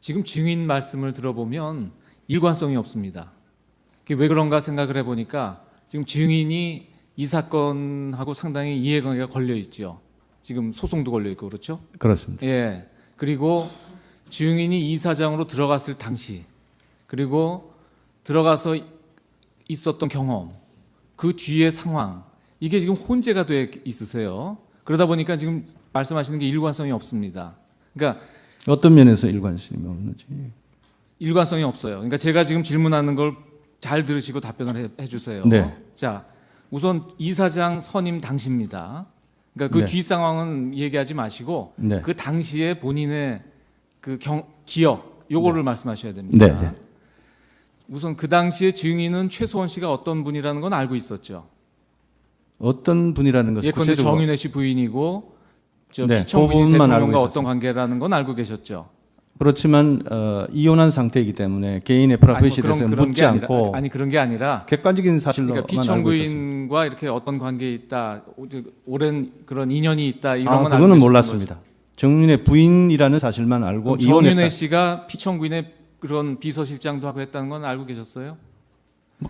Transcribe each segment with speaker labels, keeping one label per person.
Speaker 1: 지금 증인 말씀을 들어보면 일관성이 없습니다. 그게 왜 그런가 생각을 해보니까 지금 증인이 이 사건하고 상당히 이해관계가 걸려 있죠. 지금 소송도 걸려 있고 그렇죠?
Speaker 2: 그렇습니다.
Speaker 1: 예. 그리고 증인이 이사장으로 들어갔을 당시, 그리고 들어가서 있었던 경험, 그 뒤의 상황, 이게 지금 혼재가 돼 있으세요. 그러다 보니까 지금 말씀하시는 게 일관성이 없습니다. 그러니까
Speaker 2: 어떤 면에서 일관성이 없는지.
Speaker 1: 일관성이 없어요. 그러니까 제가 지금 질문하는 걸 잘 들으시고 답변을 해주세요.
Speaker 2: 네.
Speaker 1: 자, 우선 이사장 선임 당시입니다. 그러니까 그
Speaker 2: 네.
Speaker 1: 뒤 상황은 얘기하지 마시고
Speaker 2: 네.
Speaker 1: 그 당시에 본인의 그 기억, 요거를 말씀하셔야 됩니다.
Speaker 2: 네, 네.
Speaker 1: 우선 그 당시에 증인은 최소원 씨가 어떤 분이라는 건 알고 있었죠.
Speaker 2: 어떤 분이라는 것을
Speaker 1: 예컨대
Speaker 2: 구체적으로
Speaker 1: 정윤회 씨 부인이고 저
Speaker 2: 네,
Speaker 1: 피청구인
Speaker 2: 그것만 알고
Speaker 1: 대통령과
Speaker 2: 있었습니다.
Speaker 1: 어떤 관계라는 건 알고 계셨죠.
Speaker 2: 그렇지만 이혼한 상태이기 때문에 개인의 프라이버시에 대해서 묻지 않고
Speaker 1: 그런 게 아니라
Speaker 2: 객관적인 사실로만
Speaker 1: 그러니까
Speaker 2: 알고 있었습니다.
Speaker 1: 피청구인과 이렇게 어떤 관계에 있다, 오랜 그런 인연이 있다 이런 건 알고
Speaker 2: 그거는
Speaker 1: 계셨던
Speaker 2: 몰랐습니다. 정윤의 부인이라는 사실만 알고
Speaker 1: 거죠. 정윤회
Speaker 2: 이혼했다.
Speaker 1: 씨가 피청구인의 그런 비서실장도 하고 했다는 건 알고 계셨어요?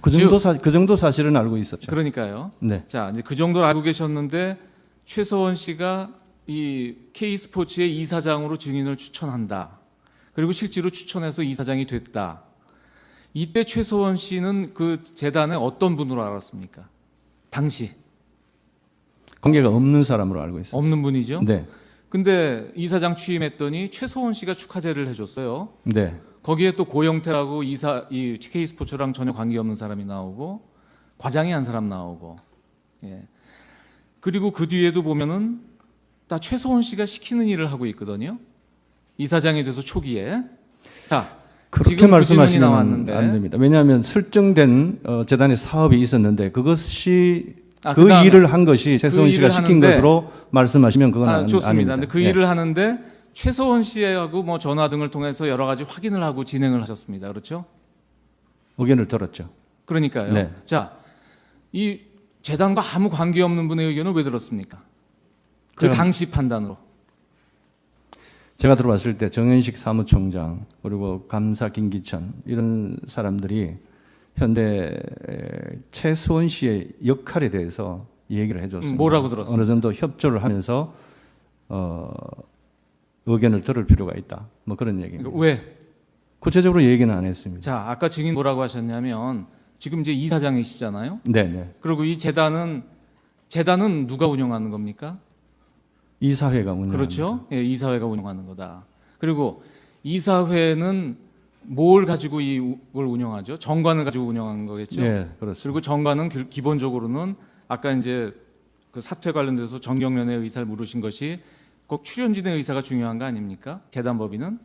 Speaker 2: 그 정도 사실은 알고 있었죠.
Speaker 1: 그러니까요.
Speaker 2: 네.
Speaker 1: 자, 이제 그 정도를 알고 계셨는데 최서원 씨가 이 K스포츠의 이사장으로 증인을 추천한다. 그리고 실제로 추천해서 이사장이 됐다. 이때 최서원 씨는 그 재단의 어떤 분으로 알았습니까? 당시
Speaker 2: 관계가 없는 사람으로 알고 있었어요.
Speaker 1: 없는 분이죠.
Speaker 2: 네.
Speaker 1: 근데 이사장 취임했더니 최서원 씨가 축하제를 해줬어요.
Speaker 2: 네.
Speaker 1: 거기에 또 고영태라고 이 K스포츠랑 전혀 관계없는 사람이 나오고 과장이 한 사람 나오고, 예. 그리고 그 뒤에도 보면은 다 최서원 씨가 시키는 일을 하고 있거든요. 이사장이 돼서 초기에. 자,
Speaker 2: 그렇게
Speaker 1: 지금 그 질문이
Speaker 2: 말씀하시면
Speaker 1: 나왔는데.
Speaker 2: 안 됩니다. 왜냐하면 설정된 재단의 사업이 있었는데 그것이 그
Speaker 1: 그다음에
Speaker 2: 일을 한 것이 최서원 씨가
Speaker 1: 일을
Speaker 2: 시킨
Speaker 1: 하는데,
Speaker 2: 것으로 말씀하시면 그건
Speaker 1: 좋습니다.
Speaker 2: 아닙니다.
Speaker 1: 근데 그
Speaker 2: 예.
Speaker 1: 일을 하는데 최서원 씨하고 뭐 전화 등을 통해서 여러 가지 확인을 하고 진행을 하셨습니다. 그렇죠?
Speaker 2: 의견을 들었죠.
Speaker 1: 그러니까요.
Speaker 2: 네.
Speaker 1: 자, 이 재단과 아무 관계없는 분의 의견을 왜 들었습니까? 그
Speaker 2: 저는-
Speaker 1: 당시 판단으로.
Speaker 2: 제가 들어왔을 때 정현식 사무총장 그리고 감사 김기천 이런 사람들이 현대 최수원 씨의 역할에 대해서 얘기를 해줬습니다.
Speaker 1: 뭐라고 들었습니까?
Speaker 2: 어느 정도 협조를 하면서 의견을 들을 필요가 있다. 뭐 그런 얘기입니다.
Speaker 1: 왜?
Speaker 2: 구체적으로 얘기는 안 했습니다.
Speaker 1: 자, 아까 증인 뭐라고 하셨냐면 지금 이제 이사장이시잖아요.
Speaker 2: 네네.
Speaker 1: 그리고 이 재단은 누가 운영하는 겁니까?
Speaker 2: 이사회가 운영합니다.
Speaker 1: 그렇죠. 예, 이사회가 운영하는 거다. 그리고 이사회는 뭘 가지고 이걸 운영하죠? 정관을 가지고 운영하는 거겠죠.
Speaker 2: 네, 그렇습니다.
Speaker 1: 그리고 정관은 기본적으로는 아까 이제 그 사퇴 관련돼서 정경련의 의사를 물으신 것이 꼭 출연진의 의사가 중요한 거 아닙니까? 재단법인은?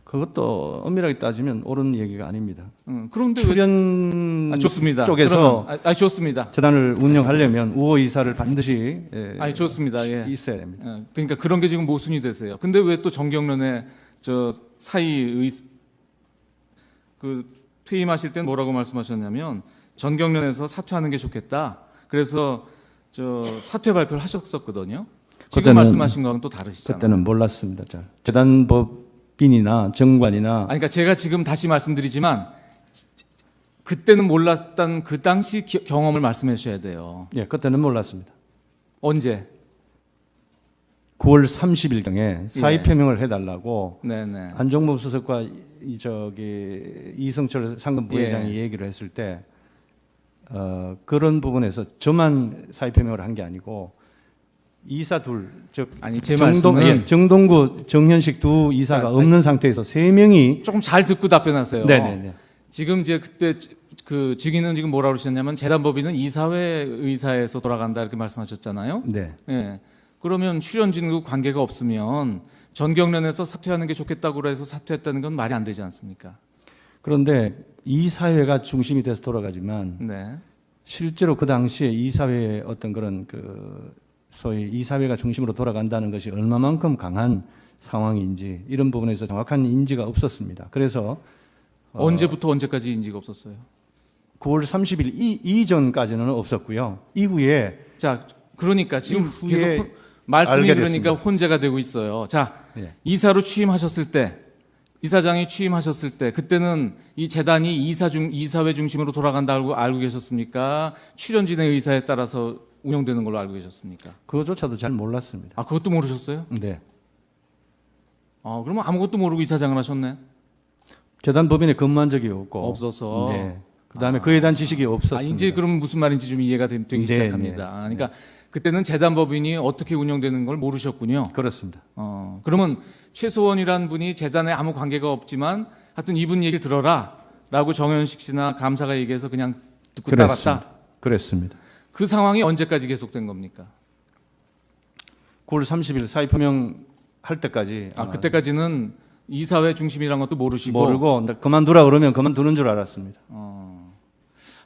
Speaker 2: 그것도 엄밀하게 따지면 옳은 얘기가 아닙니다.
Speaker 1: 그런데
Speaker 2: 출연
Speaker 1: 좋습니다.
Speaker 2: 쪽에서
Speaker 1: 그러면, 좋습니다.
Speaker 2: 재단을 운영하려면 우호 이사를 반드시
Speaker 1: 좋습니다. 예.
Speaker 2: 있어야 됩니다.
Speaker 1: 그러니까 그런 게 지금 모순이 되세요. 근데 왜 또 정경련의 저 사이 그 퇴임하실 때 뭐라고 말씀하셨냐면 전경련에서 사퇴하는 게 좋겠다. 그래서 저 사퇴 발표를 하셨었거든요. 지금
Speaker 2: 그때는-
Speaker 1: 말씀하신 거는 또 다르시잖아요.
Speaker 2: 그때는 몰랐습니다. 잘. 재단법인이나 정관이나
Speaker 1: 그러니까 제가 지금 다시 말씀드리지만 그때는 몰랐던 그 당시 경험을 말씀해 주셔야 돼요.
Speaker 2: 예, 그때는 몰랐습니다.
Speaker 1: 언제?
Speaker 2: 9월 30일경에 사의 표명을 해달라고
Speaker 1: 네네.
Speaker 2: 안종범 수석과 이성철 상금 부회장이
Speaker 1: 예.
Speaker 2: 얘기를 했을 때 그런 부분에서 저만 사의 표명을 한 게 아니고 이사 둘, 즉
Speaker 1: 아니 제 말씀은
Speaker 2: 정동구, 정현식 두 이사가
Speaker 1: 자,
Speaker 2: 없는 상태에서 세 명이
Speaker 1: 조금 잘 듣고 답변하세요.
Speaker 2: 네네네.
Speaker 1: 지금 이제 그때 그 증인은 지금 뭐라고 그러셨냐면 재단법인은 이사회 의사에서 돌아간다 이렇게 말씀하셨잖아요.
Speaker 2: 네.
Speaker 1: 예. 그러면 출연진과 관계가 없으면 전경련에서 사퇴하는 게 좋겠다고 해서 사퇴했다는 건 말이 안 되지 않습니까?
Speaker 2: 그런데 이사회가 중심이 돼서 돌아가지만
Speaker 1: 네.
Speaker 2: 실제로 그 당시에 이사회의 어떤 그런 그 소위 이사회가 중심으로 돌아간다는 것이 얼마만큼 강한 상황인지 이런 부분에서 정확한 인지가 없었습니다. 그래서
Speaker 1: 언제부터 언제까지 인지가 없었어요?
Speaker 2: 9월 30일 이전까지는 없었고요. 이후에
Speaker 1: 자, 그러니까 지금
Speaker 2: 이후에-
Speaker 1: 계속 말씀이
Speaker 2: 알게
Speaker 1: 그러니까
Speaker 2: 됐습니다.
Speaker 1: 혼재가 되고 있어요. 자,
Speaker 2: 예.
Speaker 1: 이사로 취임하셨을 때, 이사장이 취임하셨을 때, 그때는 이 재단이 이사회 중심으로 돌아간다고 알고 계셨습니까? 출연진의 의사에 따라서 운영되는 걸로 알고 계셨습니까?
Speaker 2: 그거조차도 잘 몰랐습니다.
Speaker 1: 아, 그것도 모르셨어요?
Speaker 2: 네.
Speaker 1: 그러면 아무것도 모르고 이사장을 하셨네?
Speaker 2: 재단 법인에 근무한 적이 없고
Speaker 1: 없어서.
Speaker 2: 네. 그다음에 그에 대한 지식이 없었습니다.
Speaker 1: 이제 그럼 무슨 말인지 좀 이해가 되기
Speaker 2: 네,
Speaker 1: 시작합니다.
Speaker 2: 네.
Speaker 1: 그러니까 그때는 재단 법인이 어떻게 운영되는 걸 모르셨군요.
Speaker 2: 그렇습니다.
Speaker 1: 그러면 최소원이라는 분이 재단에 아무 관계가 없지만 하여튼 이분 얘기 들어라라고 정현식 씨나 감사가 얘기해서 그냥 듣고 따랐다.
Speaker 2: 그랬습니다.
Speaker 1: 그 상황이 언제까지 계속된 겁니까?
Speaker 2: 9월 30일 사의 표명 할 때까지
Speaker 1: 그때까지는 이사회 중심이란 것도 모르시고
Speaker 2: 모르고 그만두라 그러면 그만두는 줄 알았습니다.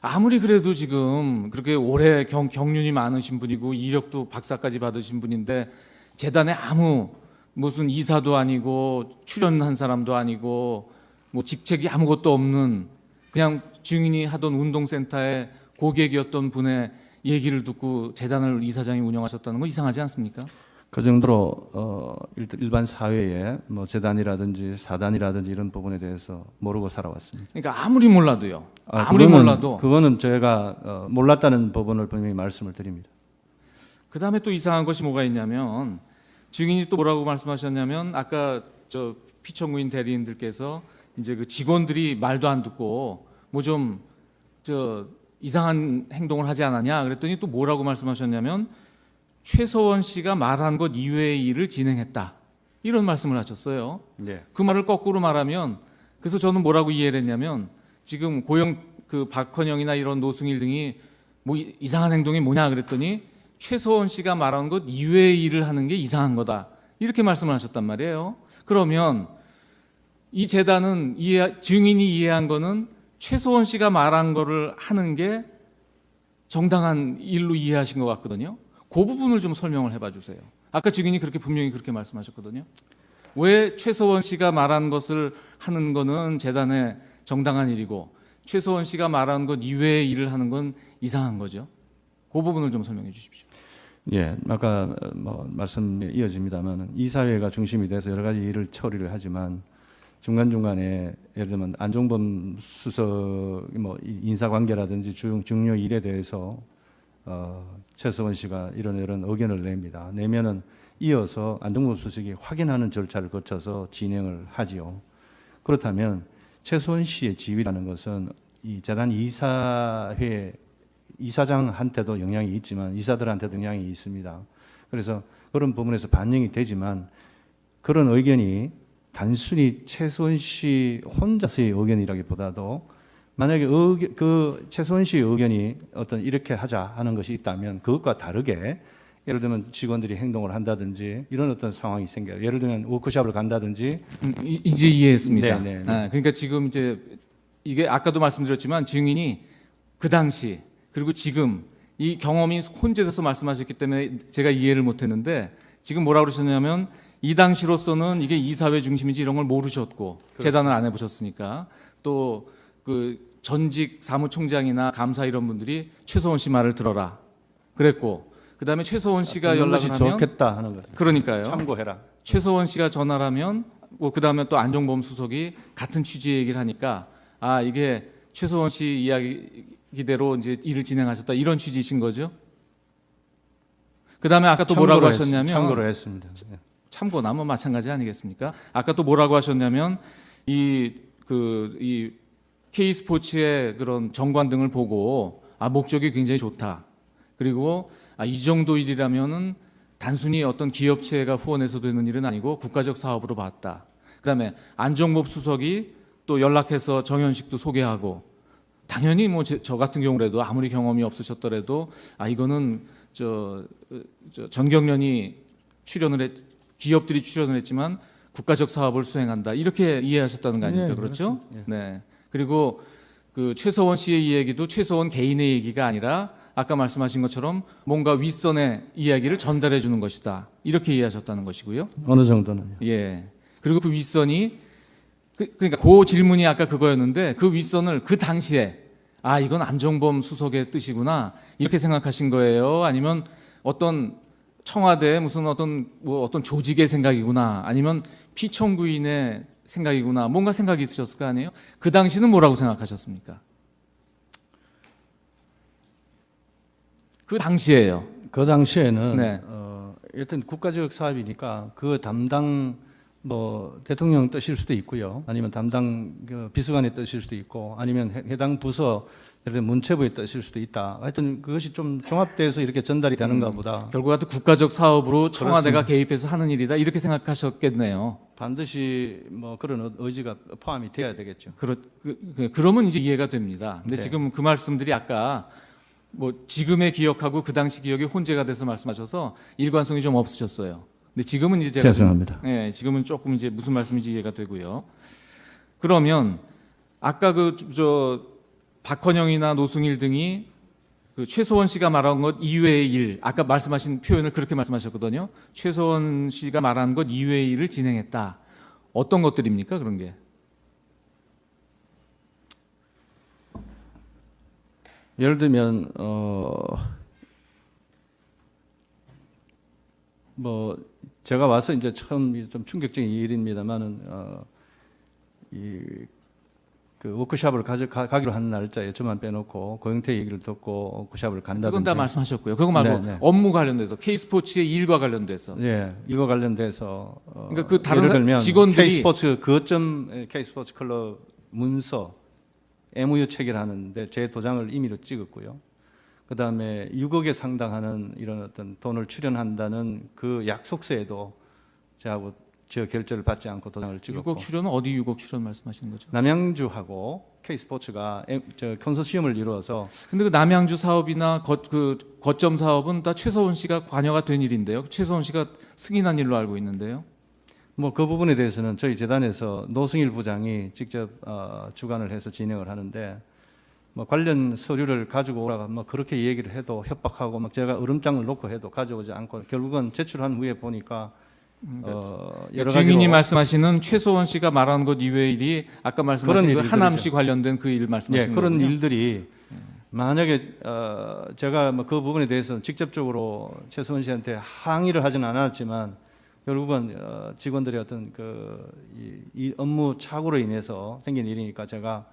Speaker 1: 아무리 그래도 지금 그렇게 오래 경륜이 많으신 분이고 이력도 박사까지 받으신 분인데 재단에 아무 무슨 이사도 아니고 출연한 사람도 아니고 뭐 직책이 아무것도 없는 그냥 증인이 하던 운동센터의 고객이었던 분의 얘기를 듣고 재단을 이사장이 운영하셨다는 건 이상하지 않습니까?
Speaker 2: 그 정도로 일반 사회에 뭐 재단이라든지 사단이라든지 이런 부분에 대해서 모르고 살아왔습니다.
Speaker 1: 그러니까 아무리 몰라도요. 아무리 몰라도
Speaker 2: 그거는 제가 몰랐다는 부분을 분명히 말씀을 드립니다.
Speaker 1: 그 다음에 또 이상한 것이 뭐가 있냐면 증인이 또 뭐라고 말씀하셨냐면 아까 저 피청구인 대리인들께서 이제 그 직원들이 말도 안 듣고 뭐 좀 저 이상한 행동을 하지 않았냐 그랬더니 또 뭐라고 말씀하셨냐면 최서원 씨가 말한 것 이외의 일을 진행했다 이런 말씀을 하셨어요.
Speaker 2: 네.
Speaker 1: 그 말을 거꾸로 말하면 그래서 저는 뭐라고 이해를 했냐면 지금 고영 그 박헌영이나 이런 노승일 등이 뭐 이상한 행동이 뭐냐 그랬더니 최서원 씨가 말한 것 이외의 일을 하는 게 이상한 거다 이렇게 말씀을 하셨단 말이에요. 그러면 이 재단은 증인이 이해한 거는 최서원 씨가 말한 거를 하는 게 정당한 일로 이해하신 것 같거든요. 그 부분을 좀 설명을 해봐 주세요. 아까 증인이 그렇게 분명히 그렇게 말씀하셨거든요. 왜 최서원 씨가 말한 것을 하는 거는 재단의 정당한 일이고 최서원 씨가 말한 것 이외의 일을 하는 건 이상한 거죠. 그 부분을 좀 설명해 주십시오.
Speaker 2: 예, 아까 뭐 말씀에 이어집니다만 이사회가 중심이 돼서 여러 가지 일을 처리를 하지만 중간중간에 예를 들면 안종범 수석 뭐 인사관계라든지 중요 일에 대해서 최서원 씨가 이런 의견을 냅니다. 내면은 이어서 안종범 수석이 확인하는 절차를 거쳐서 진행을 하지요. 그렇다면 최서원 씨의 지위라는 것은 이 재단 이사회 이사장한테도 영향이 있지만 이사들한테도 영향이 있습니다. 그래서 그런 부분에서 반영이 되지만 그런 의견이 단순히 최서원 씨 혼자서의 의견이라기보다도 만약에 그 최서원 씨의 의견이 어떤 이렇게 하자 하는 것이 있다면 그것과 다르게 예를 들면 직원들이 행동을 한다든지 이런 어떤 상황이 생겨요. 예를 들면 워크숍을 간다든지
Speaker 1: 이제 이해했습니다.
Speaker 2: 네, 네,
Speaker 1: 네. 그러니까 지금 이제 이게 아까도 말씀드렸지만 증인이 그 당시 그리고 지금 이 경험이 혼재돼서 말씀하셨기 때문에 제가 이해를 못했는데 지금 뭐라고 그러셨냐면 이 당시로서는 이게 이사회 중심인지 이런 걸 모르셨고
Speaker 2: 그렇습니다.
Speaker 1: 재단을 안 해보셨으니까 또 그 전직 사무총장이나 감사 이런 분들이 최서원 씨 말을 들어라 그랬고 그 다음에 최서원 씨가
Speaker 2: 듣는
Speaker 1: 연락을
Speaker 2: 것이
Speaker 1: 하면
Speaker 2: 좋겠다 하는 거죠.
Speaker 1: 그러니까요.
Speaker 2: 참고해라.
Speaker 1: 최서원 씨가 전화를 하면 뭐 그다음에 또 안종범 수석이 같은 취지의 얘기를 하니까 아 이게 최서원 씨 이야기대로 이제 일을 진행하셨다 이런 취지이신 거죠. 그다음에 아까 또 뭐라고 하셨냐면
Speaker 2: 참고로 했습니다. 네.
Speaker 1: 참고나 뭐 마찬가지 아니겠습니까? 아까 또 뭐라고 하셨냐면 이 K스포츠의 그런 정관 등을 보고 목적이 굉장히 좋다. 그리고 이 정도 일이라면은 단순히 어떤 기업체가 후원해서 되는 일은 아니고 국가적 사업으로 봤다. 그다음에 안종범 수석이 또 연락해서 정현식도 소개하고 당연히 뭐 저 같은 경우라도 아무리 경험이 없으셨더라도 이거는 전경련이 기업들이 출연을 했지만 국가적 사업을 수행한다 이렇게 이해하셨다는 거 아닙니까?
Speaker 2: 네,
Speaker 1: 그렇죠?
Speaker 2: 그렇습니다.
Speaker 1: 네. 그리고 그 최서원 씨의 이야기도 최서원 개인의 얘기가 아니라 아까 말씀하신 것처럼 뭔가 윗선의 이야기를 전달해 주는 것이다 이렇게 이해하셨다는 것이고요.
Speaker 2: 어느 정도는요.
Speaker 1: 예. 그리고 그 윗선이 그러니까 그 질문이 아까 그거였는데 그 윗선을 그 당시에 이건 안종범 수석의 뜻이구나 이렇게 생각하신 거예요? 아니면 어떤 청와대 무슨 어떤 조직의 생각이구나, 아니면 피청구인의 생각이구나, 뭔가 생각이 있으셨을 거 아니에요? 그 당시는 뭐라고 생각하셨습니까? 그 당시에요.
Speaker 2: 그 당시에는
Speaker 1: 네.
Speaker 2: 일단 국가적 사업이니까 그 담당 뭐 대통령 뜻일 수도 있고요, 아니면 담당 그 비서관의 뜻일 수도 있고, 아니면 해당 부서 예를 들어 문체부의 뜻일 수도 있다. 하여튼 그것이 좀 종합돼서 이렇게 전달이 되는가 보다.
Speaker 1: 결국 하여튼 국가적 사업으로 청와대가
Speaker 2: 그렇습니다.
Speaker 1: 개입해서 하는 일이다, 이렇게 생각하셨겠네요.
Speaker 2: 반드시 뭐 그런 의지가 포함이 돼야 되겠죠.
Speaker 1: 그러면 이제 이해가 됩니다. 근데
Speaker 2: 네.
Speaker 1: 지금 그 말씀들이 아까 뭐 지금의 기억하고 그 당시 기억이 혼재가 돼서 말씀하셔서 일관성이 좀 없으셨어요. 근데 지금은 이제 제가
Speaker 2: 죄송합니다.
Speaker 1: 네, 지금은 조금 이제 무슨 말씀인지 이해가 되고요. 그러면 아까 박헌영이나 노승일 등이 그 최소원 씨가 말한 것 이외의 일, 아까 말씀하신 표현을 그렇게 말씀하셨거든요. 최소원 씨가 말한 것 이외의 일을 진행했다. 어떤 것들입니까? 그런 게.
Speaker 2: 예를 들면 뭐 제가 와서 이제 처음 좀 충격적인 일입니다만은 그 워크숍을 가기로 한 날짜에 저만 빼놓고 고영태 얘기를 듣고 워크숍을 간다든지.
Speaker 1: 그건 다 말씀하셨고요. 그거 말고
Speaker 2: 네.
Speaker 1: 업무 관련돼서 K스포츠의 일과 관련돼서.
Speaker 2: 예, 이거 관련돼서
Speaker 1: 그러니까 그 다른
Speaker 2: 예를 들면
Speaker 1: 직원들이
Speaker 2: K스포츠 거점 K스포츠 클럽 문서 MOU 체결하는데 제 도장을 임의로 찍었고요. 그 다음에 6억에 상당하는 이런 어떤 돈을 출연한다는 그 약속서에도 저하고 저 결제를 받지 않고 도장을 찍었고.
Speaker 1: 6억 출연은 어디 6억 출연 말씀하시는 거죠?
Speaker 2: 남양주하고 K스포츠가 컨소시엄을 이루어서.
Speaker 1: 근데 그 남양주 사업이나 그 거점 사업은 다 최서원 씨가 관여가 된 일인데요. 최서원 씨가 승인한 일로 알고 있는데요.
Speaker 2: 뭐 그 부분에 대해서는 저희 재단에서 노승일 부장이 직접 주관을 해서 진행을 하는데, 뭐 관련 서류를 가지고 오라가 뭐 그렇게 얘기를 해도 협박하고 막 제가 으름장을 놓고 해도 가져오지 않고 결국은 제출한 후에 보니까 여러
Speaker 1: 주인님이
Speaker 2: 가지로
Speaker 1: 말씀하시는 최소원 씨가 말하는 것 이외의 일이 아까 말씀하신 그
Speaker 2: 일들이죠.
Speaker 1: 하남시 관련된 그 일 말씀하시는
Speaker 2: 그런
Speaker 1: 거군요.
Speaker 2: 일들이 만약에 제가 뭐 그 부분에 대해서 직접적으로 최소원 씨한테 항의를 하지는 않았지만 결국은 직원들의 어떤 이 업무 착오로 인해서 생긴 일이니까 제가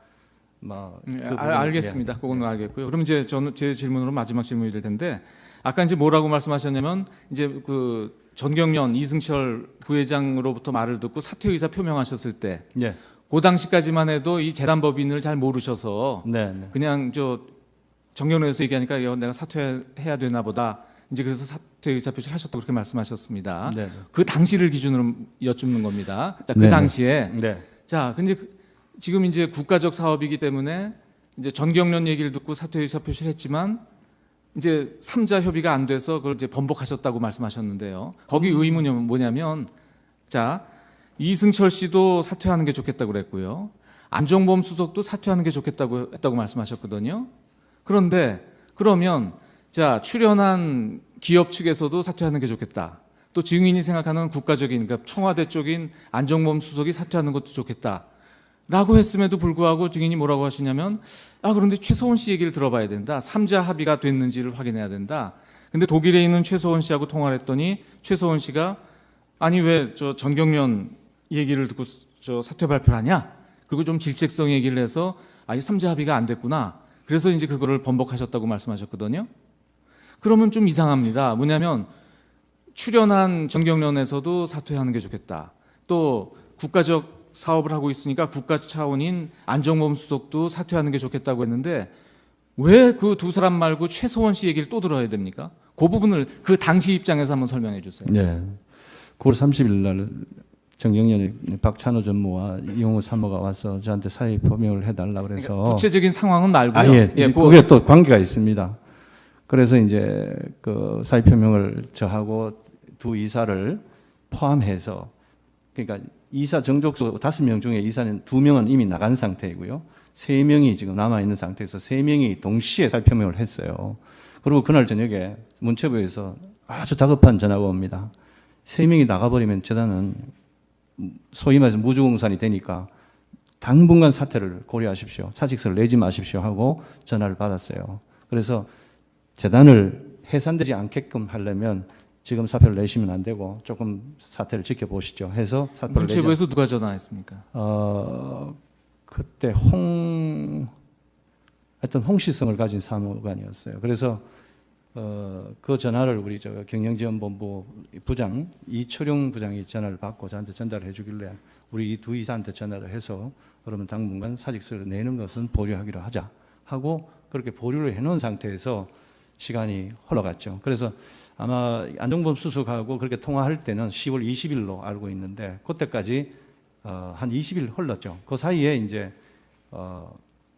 Speaker 1: 알겠습니다. 그건 알겠고요. 그럼 이제 저는 제 질문으로 마지막 질문이 될 텐데, 아까 이제 뭐라고 말씀하셨냐면 이제 그 전경련 이승철 부회장으로부터 말을 듣고 사퇴 의사 표명하셨을 때,
Speaker 2: 예.
Speaker 1: 그 당시까지만 해도 이 재단법인을 잘 모르셔서
Speaker 2: 네.
Speaker 1: 그냥 정경련에서 얘기하니까 내가 사퇴해야 되나 보다. 이제 그래서 사퇴 의사 표시를 하셨다고 그렇게 말씀하셨습니다.
Speaker 2: 네.
Speaker 1: 그 당시를 기준으로 여쭙는 겁니다. 자, 그
Speaker 2: 네.
Speaker 1: 당시에
Speaker 2: 네.
Speaker 1: 자, 근데 지금 이제 국가적 사업이기 때문에 이제 전경련 얘기를 듣고 사퇴 의사 표시를 했지만 이제 3자 협의가 안 돼서 그걸 이제 번복하셨다고 말씀하셨는데요. 거기 의문이 뭐냐면, 자, 이승철 씨도 사퇴하는 게 좋겠다고 그랬고요. 안종범 수석도 사퇴하는 게 좋겠다고 했다고 말씀하셨거든요. 그런데 그러면 자, 출연한 기업 측에서도 사퇴하는 게 좋겠다. 또 증인이 생각하는 국가적인, 그러니까 청와대 쪽인 안종범 수석이 사퇴하는 것도 좋겠다. 라고 했음에도 불구하고 증인이 뭐라고 하시냐면, 그런데 최소원 씨 얘기를 들어봐야 된다. 3자 합의가 됐는지를 확인해야 된다. 근데 독일에 있는 최소원 씨하고 통화를 했더니 최소원 씨가 아니 왜 전경련 얘기를 듣고 사퇴 발표를 하냐? 그리고 좀 질책성 얘기를 해서 이 3자 합의가 안 됐구나. 그래서 이제 그거를 번복하셨다고 말씀하셨거든요. 그러면 좀 이상합니다. 뭐냐면 출연한 전경련에서도 사퇴하는 게 좋겠다. 또 국가적 사업을 하고 있으니까 국가 차원인 안종범 수석도 사퇴하는 게 좋겠다고 했는데 왜 그 두 사람 말고 최소원 씨 얘기를 또 들어야 됩니까? 그 부분을 그 당시 입장에서 한번 설명해 주세요.
Speaker 2: 네. 9월 30일 날 정경련의 박찬호 전무와 이용우 사모가 와서 저한테 사의 표명을 해달라 그래서.
Speaker 1: 그러니까 구체적인 상황은 말고요.
Speaker 2: 그게 또 관계가 있습니다. 그래서 이제 그 사의 표명을 저하고 두 이사를 포함해서, 그러니까 이사 정족수 5명 중에 이사는 2명은 이미 나간 상태이고요. 3명이 지금 남아있는 상태에서 3명이 동시에 사의 표명을 했어요. 그리고 그날 저녁에 문체부에서 아주 다급한 전화가 옵니다. 3명이 나가버리면 재단은 소위 말해서 무주공산이 되니까 당분간 사퇴를 고려하십시오. 사직서를 내지 마십시오 하고 전화를 받았어요. 그래서 재단을 해산되지 않게끔 하려면 지금 사표를 내시면 안 되고 조금 사태를 지켜보시죠 해서 사표를 내죠.
Speaker 1: 문체부에서 누가 전화했습니까?
Speaker 2: 그때 하여튼 홍시성을 가진 사무관이었어요. 그래서 그 전화를 우리 경영지원본부 부장 이철용 부장이 전화를 받고 저한테 전달해 주길래 우리 이 두 이사한테 전화를 해서 그러면 당분간 사직서를 내는 것은 보류하기로 하자 하고 그렇게 보류를 해놓은 상태에서 시간이 흘러갔죠. 그래서 아마 안종범 수석하고 그렇게 통화할 때는 10월 20일로 알고 있는데 그때까지 한 20일 흘렀죠. 그 사이에 이제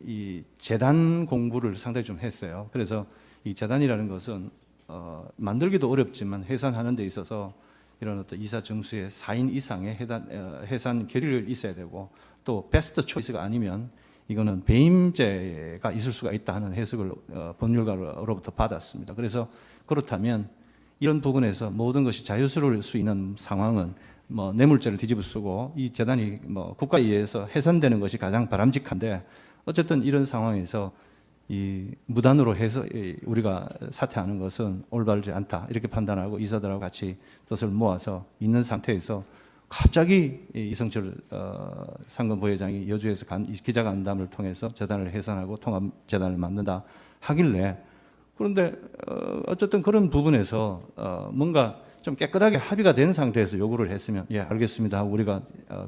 Speaker 2: 이 재단 공부를 상당히 좀 했어요. 그래서 이 재단이라는 것은 만들기도 어렵지만 해산하는 데 있어서 이런 어떤 이사 정수의 4인 이상의 해산 결의를 있어야 되고 또 베스트 초이스가 아니면 이거는 배임죄가 있을 수가 있다 하는 해석을 법률가로부터 받았습니다. 그래서 그렇다면 이런 부분에서 모든 것이 자유스러울 수 있는 상황은 뭐 뇌물죄를 뒤집어 쓰고 이 재단이 뭐 국가에 의해서 해산되는 것이 가장 바람직한데 어쨌든 이런 상황에서 이 무단으로 해서 우리가 사퇴하는 것은 올바르지 않다 이렇게 판단하고 이사들하고 같이 뜻을 모아서 있는 상태에서 갑자기 이성철 상금 부회장이 여주에서 기자간담을 통해서 재단을 해산하고 통합재단을 만든다 하길래 그런데 어쨌든 그런 부분에서 뭔가 좀 깨끗하게 합의가 된 상태에서 요구를 했으면 예 알겠습니다 하고 우리가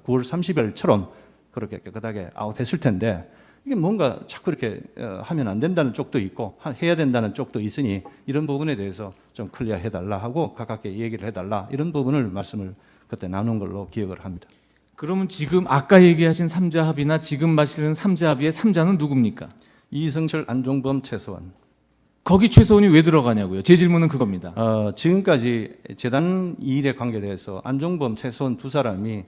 Speaker 2: 9월 30일처럼 그렇게 깨끗하게 아웃했을 텐데 이게 뭔가 자꾸 이렇게 하면 안 된다는 쪽도 있고 해야 된다는 쪽도 있으니 이런 부분에 대해서 좀 클리어해달라 하고 가깝게 얘기를 해달라 이런 부분을 말씀을 그때 나눈 걸로 기억을 합니다.
Speaker 1: 그러면 지금 아까 얘기하신 삼자 합의나 지금 마시는 삼자 합의의 삼자는 누굽니까?
Speaker 2: 이성철, 안종범, 최소원.
Speaker 1: 거기 최소원이 왜 들어가냐고요. 제 질문은 그겁니다.
Speaker 2: 지금까지 재단 이 일에 관계돼서 안종범, 최소원 두 사람이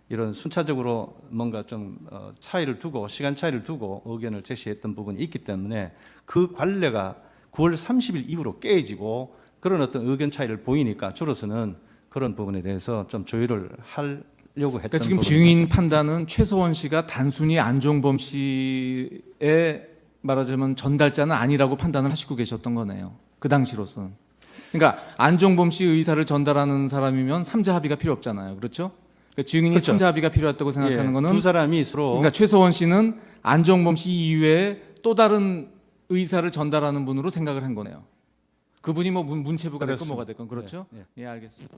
Speaker 2: 이런 순차적으로 뭔가 좀 차이를 두고 시간 차이를 두고 의견을 제시했던 부분이 있기 때문에 그 관례가 9월 30일 이후로 깨지고 그런 어떤 의견 차이를 보이니까 주로서는 그런 부분에 대해서 좀 조율을 하려고 했던
Speaker 1: 그러니까 지금 증인 판단은 최소원 씨가 단순히 안종범 씨의 말하자면 전달자는 아니라고 판단을 하시고 계셨던 거네요. 그 당시로서는. 그러니까 안종범 씨 의사를 전달하는 사람이면 삼자 합의가 필요 없잖아요. 그렇죠? 그러니까 증인이
Speaker 2: 그렇죠.
Speaker 1: 삼자 합의가 필요하다고 생각하는 거는
Speaker 2: 두 사람이 서로
Speaker 1: 그러니까 최소원 씨는 안종범 씨 이외에 또 다른 의사를 전달하는 분으로 생각을 한 거네요. 그분이 뭐 문체부가 됐건 뭐가 됐건 그렇죠? 예, 알겠습니다.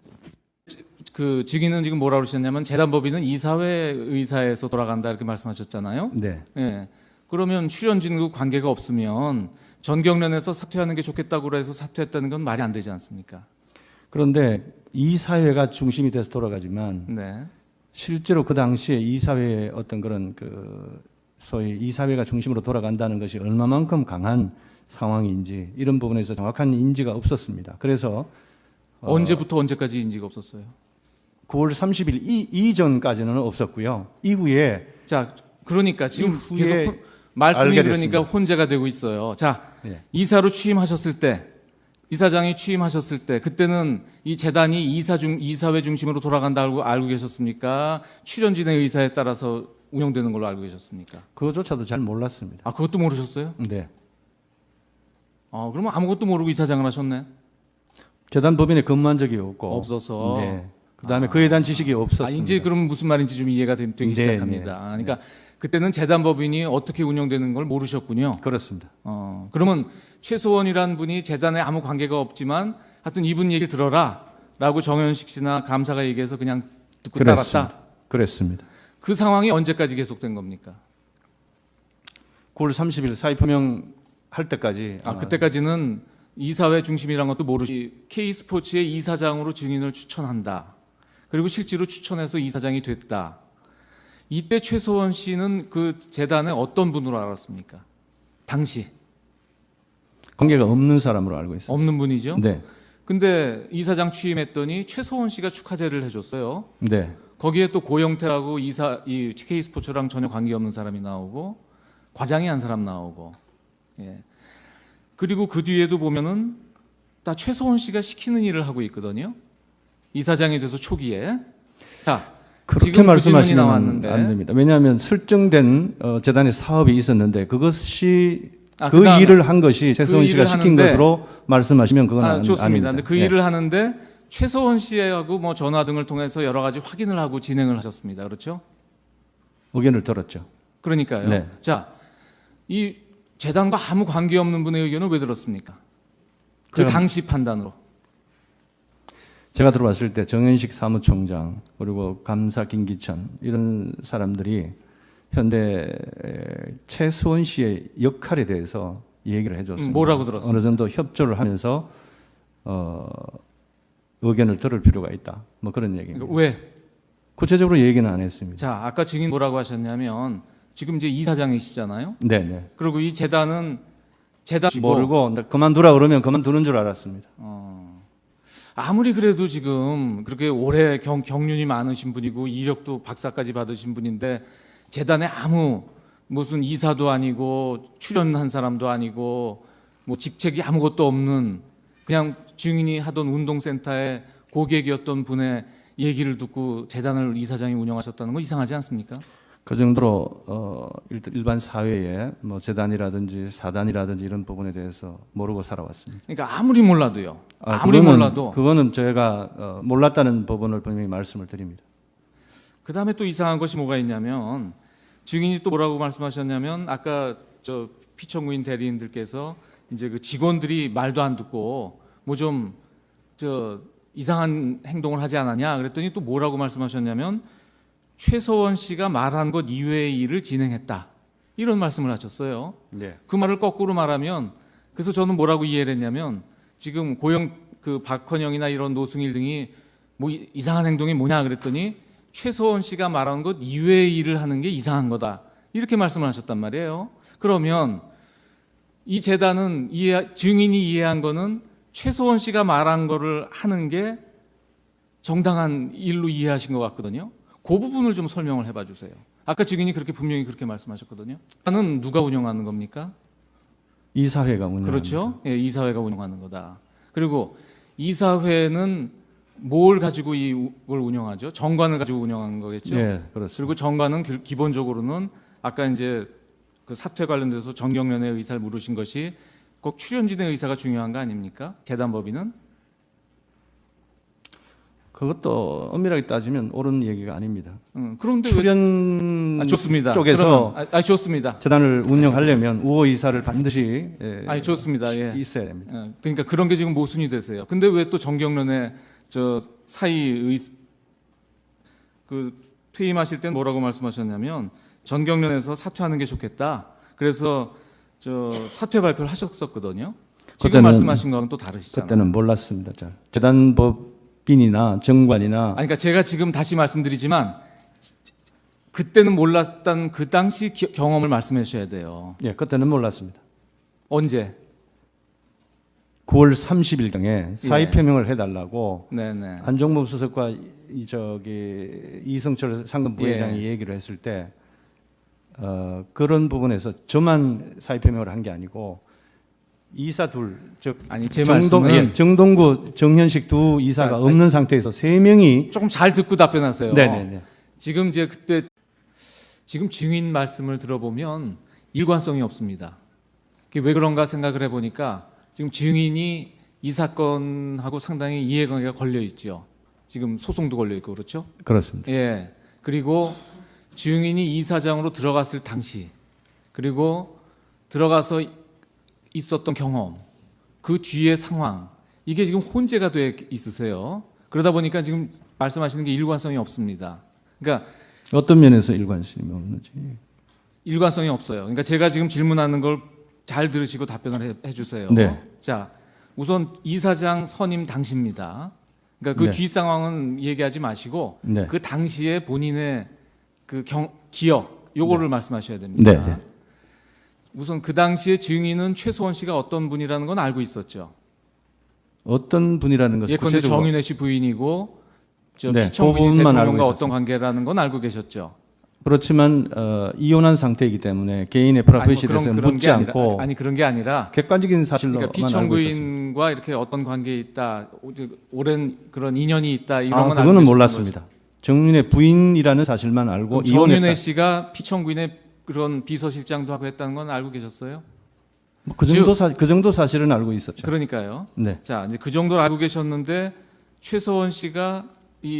Speaker 1: 그 증인은 지금 뭐라고 그러셨냐면 재단법인은 이사회 의사에서 돌아간다 이렇게 말씀하셨잖아요.
Speaker 2: 네.
Speaker 1: 예. 그러면 출연진과 관계가 없으면 전경련에서 사퇴하는 게 좋겠다고 해서 사퇴했다는 건 말이 안 되지 않습니까?
Speaker 2: 그런데 이사회가 중심이 돼서 돌아가지만
Speaker 1: 네.
Speaker 2: 실제로 그 당시에 이사회의 어떤 그런 그 소위 이사회가 중심으로 돌아간다는 것이 얼마만큼 강한 상황인지 이런 부분에서 정확한 인지가 없었습니다. 그래서
Speaker 1: 언제부터 언제까지 인지가 없었어요?
Speaker 2: 9월 30일 이전까지는 없었고요. 이후에
Speaker 1: 자, 그러니까 지금
Speaker 2: 이후에
Speaker 1: 계속 말씀이
Speaker 2: 알게
Speaker 1: 그러니까
Speaker 2: 됐습니다.
Speaker 1: 혼재가 되고 있어요. 자,
Speaker 2: 예.
Speaker 1: 이사로 취임하셨을 때, 이사장이 취임하셨을 때, 그때는 이 재단이 이사회 중심으로 돌아간다고 알고 계셨습니까? 출연진의 의사에 따라서 운영되는 걸로 알고 계셨습니까?
Speaker 2: 그것조차도 잘 몰랐습니다.
Speaker 1: 아, 그것도 모르셨어요?
Speaker 2: 네.
Speaker 1: 그러면 아무것도 모르고 이사장을 하셨네?
Speaker 2: 재단 법인에 근무한 적이 없고
Speaker 1: 없어서.
Speaker 2: 네. 그다음에 그에 대한 지식이 없었습니다.
Speaker 1: 이제 그럼 무슨 말인지 좀 이해가 되기
Speaker 2: 네,
Speaker 1: 시작합니다. 그러니까 그때는 재단법인이 어떻게 운영되는 걸 모르셨군요.
Speaker 2: 그렇습니다.
Speaker 1: 그러면 최소원이라는 분이 재단에 아무 관계가 없지만 하여튼 이분 얘기 들어라 라고 정현식 씨나 감사가 얘기해서 그냥 듣고 따랐다.
Speaker 2: 그랬습니다.
Speaker 1: 그 상황이 언제까지 계속된 겁니까?
Speaker 2: 9월 30일 사의 표명할 때까지
Speaker 1: 그때까지는 이사회 중심이란 것도 모르시 K스포츠의 이사장으로 증인을 추천한다. 그리고 실제로 추천해서 이사장이 됐다. 이때 최소원 씨는 그 재단의 어떤 분으로 알았습니까? 당시
Speaker 2: 관계가 없는 사람으로 알고 있습니다.
Speaker 1: 없는 분이죠.
Speaker 2: 네.
Speaker 1: 근데 이사장 취임했더니 최소원 씨가 축하제를 해줬어요.
Speaker 2: 네.
Speaker 1: 거기에 또 고영태라고 이 K스포츠랑 전혀 관계없는 사람이 나오고 과장이 한 사람 나오고. 예. 그리고 그 뒤에도 보면은 다 최소원 씨가 시키는 일을 하고 있거든요. 이사장이 돼서 초기에. 자,
Speaker 2: 그렇게
Speaker 1: 지금
Speaker 2: 말씀하시면
Speaker 1: 그 나왔는데.
Speaker 2: 안 됩니다. 왜냐하면 설정된 재단의 사업이 있었는데 그것이 그
Speaker 1: 그다음에
Speaker 2: 일을 한 것이 최소원 씨가
Speaker 1: 일을
Speaker 2: 시킨
Speaker 1: 하는데,
Speaker 2: 것으로 말씀하시면 그건
Speaker 1: 좋습니다.
Speaker 2: 아닙니다.
Speaker 1: 근데 그
Speaker 2: 네.
Speaker 1: 일을 하는데 최서원 씨하고 뭐 전화 등을 통해서 여러 가지 확인을 하고 진행을 하셨습니다. 그렇죠?
Speaker 2: 의견을 들었죠.
Speaker 1: 그러니까요.
Speaker 2: 네.
Speaker 1: 자, 이 재단과 아무 관계없는 분의 의견을 왜 들었습니까? 그
Speaker 2: 제가-
Speaker 1: 당시 판단으로.
Speaker 2: 제가 들어왔을 때 정현식 사무총장 그리고 감사 김기천 이런 사람들이 현대 최수원 씨의 역할에 대해서 얘기를 해줬습니다.
Speaker 1: 뭐라고 들었습니까?
Speaker 2: 어느 정도 협조를 하면서 의견을 들을 필요가 있다. 뭐 그런 얘기입니다.
Speaker 1: 왜?
Speaker 2: 구체적으로 얘기는 안 했습니다.
Speaker 1: 자, 아까 증인 뭐라고 하셨냐면 지금 이제 이사장이시잖아요.
Speaker 2: 네네.
Speaker 1: 그리고 이 재단은 재단이고
Speaker 2: 모르고 그만두라 그러면 그만두는 줄 알았습니다.
Speaker 1: 아무리 그래도 지금 그렇게 오래 경륜이 많으신 분이고 이력도 박사까지 받으신 분인데 재단에 아무 무슨 이사도 아니고 출연한 사람도 아니고 뭐 직책이 아무것도 없는 그냥 증인이 하던 운동센터의 고객이었던 분의 얘기를 듣고 재단을 이사장이 운영하셨다는 거 이상하지 않습니까?
Speaker 2: 그 정도로 일반 사회에 뭐 재단이라든지 사단이라든지 이런 부분에 대해서 모르고 살아왔습니다.
Speaker 1: 그러니까 아무리 몰라도요. 아무리
Speaker 2: 그거는-
Speaker 1: 몰라도
Speaker 2: 그거는 제가 몰랐다는 부분을 분명히 말씀을 드립니다.
Speaker 1: 그 다음에 또 이상한 것이 뭐가 있냐면 증인이 또 뭐라고 말씀하셨냐면 아까 저 피청구인 대리인들께서 이제 그 직원들이 말도 안 듣고 뭐 좀 저 이상한 행동을 하지 않았냐 그랬더니 또 뭐라고 말씀하셨냐면 최서원 씨가 말한 것 이외의 일을 진행했다 이런 말씀을 하셨어요.
Speaker 2: 네.
Speaker 1: 그 말을 거꾸로 말하면 그래서 저는 뭐라고 이해를 했냐면 지금 고영 그 박헌영이나 이런 노승일 등이 뭐 이상한 행동이 뭐냐 그랬더니 최서원 씨가 말한 것 이외의 일을 하는 게 이상한 거다 이렇게 말씀을 하셨단 말이에요. 그러면 이 재단은 증인이 이해한 거는 최서원 씨가 말한 거를 하는 게 정당한 일로 이해하신 것 같거든요. 그 부분을 좀 설명을 해봐 주세요. 아까 증인이 그렇게 분명히 그렇게 말씀하셨거든요. 재단은 누가 운영하는 겁니까?
Speaker 2: 이사회가 운영합니다.
Speaker 1: 그렇죠. 예, 이사회가 운영하는 거다. 그리고 이사회는 뭘 가지고 이걸 운영하죠? 정관을 가지고 운영하는 거겠죠.
Speaker 2: 네, 그렇습니다.
Speaker 1: 그리고 정관은 기본적으로는 아까 이제 그 사퇴 관련돼서 정경련의 의사를 물으신 것이 꼭 출연진의 의사가 중요한 거 아닙니까? 재단법인은
Speaker 2: 그것도 엄밀하게 따지면 옳은 얘기가 아닙니다.
Speaker 1: 그런데
Speaker 2: 출연
Speaker 1: 좋습니다.
Speaker 2: 쪽에서
Speaker 1: 그러면, 좋습니다.
Speaker 2: 재단을 운영하려면 우호 이사를 반드시
Speaker 1: 좋습니다. 예.
Speaker 2: 있어야 됩니다.
Speaker 1: 그러니까 그런 게 지금 모순이 되세요. 근데 왜 또 정경련의 저 사의 그 퇴임하실 때는 뭐라고 말씀하셨냐면 전경련에서 사퇴하는 게 좋겠다. 그래서 저 사퇴 발표를 하셨었거든요. 지금
Speaker 2: 그때는-
Speaker 1: 말씀하신 거랑 또 다르시잖아요.
Speaker 2: 그때는 몰랐습니다. 잘. 재단법인이나 정관이나
Speaker 1: 그러니까 제가 지금 다시 말씀드리지만 그때는 몰랐던 그 당시 경험을 말씀해 주셔야 돼요.
Speaker 2: 예, 그때는 몰랐습니다.
Speaker 1: 언제?
Speaker 2: 9월 30일경에 사의 표명을 해달라고
Speaker 1: 네네.
Speaker 2: 안종범 수석과 이성철 상금 부회장이
Speaker 1: 예.
Speaker 2: 얘기를 했을 때 그런 부분에서 저만 사의 표명을 한 게 아니고 이사 둘, 즉
Speaker 1: 아니 제 말씀은
Speaker 2: 정동구, 정현식 두 이사가
Speaker 1: 자,
Speaker 2: 없는 상태에서 세 명이
Speaker 1: 조금 잘 듣고 답변하세요.
Speaker 2: 네네네.
Speaker 1: 지금 이제 그때 지금 증인 말씀을 들어보면 일관성이 없습니다. 그게 왜 그런가 생각을 해보니까 지금 증인이 이 사건하고 상당히 이해관계가 걸려 있죠. 지금 소송도 걸려 있고 그렇죠.
Speaker 2: 그렇습니다.
Speaker 1: 예. 그리고 증인이 이사장으로 들어갔을 당시 그리고 들어가서 있었던 경험 그 뒤의 상황 이게 지금 혼재가 돼 있으세요. 그러다 보니까 지금 말씀하시는 게 일관성이 없습니다. 그러니까
Speaker 2: 어떤 면에서 일관성이 없는지.
Speaker 1: 일관성이 없어요. 그러니까 제가 지금 질문하는 걸 잘 들으시고 답변을 해주세요.
Speaker 2: 네.
Speaker 1: 자, 우선 이사장 선임 당시입니다. 그러니까 그
Speaker 2: 네.
Speaker 1: 뒤 상황은 얘기하지 마시고
Speaker 2: 네.
Speaker 1: 그 당시에 본인의 그 기억 요거를 말씀하셔야 됩니다.
Speaker 2: 네, 네.
Speaker 1: 우선 그 당시에 증인은 최소원 씨가 어떤 분이라는 건 알고 있었죠.
Speaker 2: 어떤 분이라는 것을
Speaker 1: 예컨대
Speaker 2: 구체적으로
Speaker 1: 정윤회 씨 부인이고 저
Speaker 2: 네,
Speaker 1: 피청구인
Speaker 2: 그 부분만 알고
Speaker 1: 대통령과
Speaker 2: 있었습니다.
Speaker 1: 어떤 관계라는 건 알고 계셨죠.
Speaker 2: 그렇지만 이혼한 상태이기 때문에 개인의 프라이버시에 대해서 묻지
Speaker 1: 게 아니라,
Speaker 2: 않고
Speaker 1: 아니 그런 게 아니라
Speaker 2: 객관적인 사실로만
Speaker 1: 그러니까
Speaker 2: 알고 있었습니다.
Speaker 1: 피청구인과 이렇게 어떤 관계에 있다, 오랜 그런 인연이 있다 이런 건 알고
Speaker 2: 그거는
Speaker 1: 계셨던
Speaker 2: 몰랐습니다. 정윤의 부인이라는 사실만 알고
Speaker 1: 거죠. 정윤회
Speaker 2: 이혼했다.
Speaker 1: 씨가 피청구인의 그런 비서실장도 하고 했다는 건 알고 계셨어요?
Speaker 2: 그 정도 사실은 알고 있었죠.
Speaker 1: 그러니까요.
Speaker 2: 네.
Speaker 1: 자, 이제 그 정도를 알고 계셨는데 최서원 씨가 이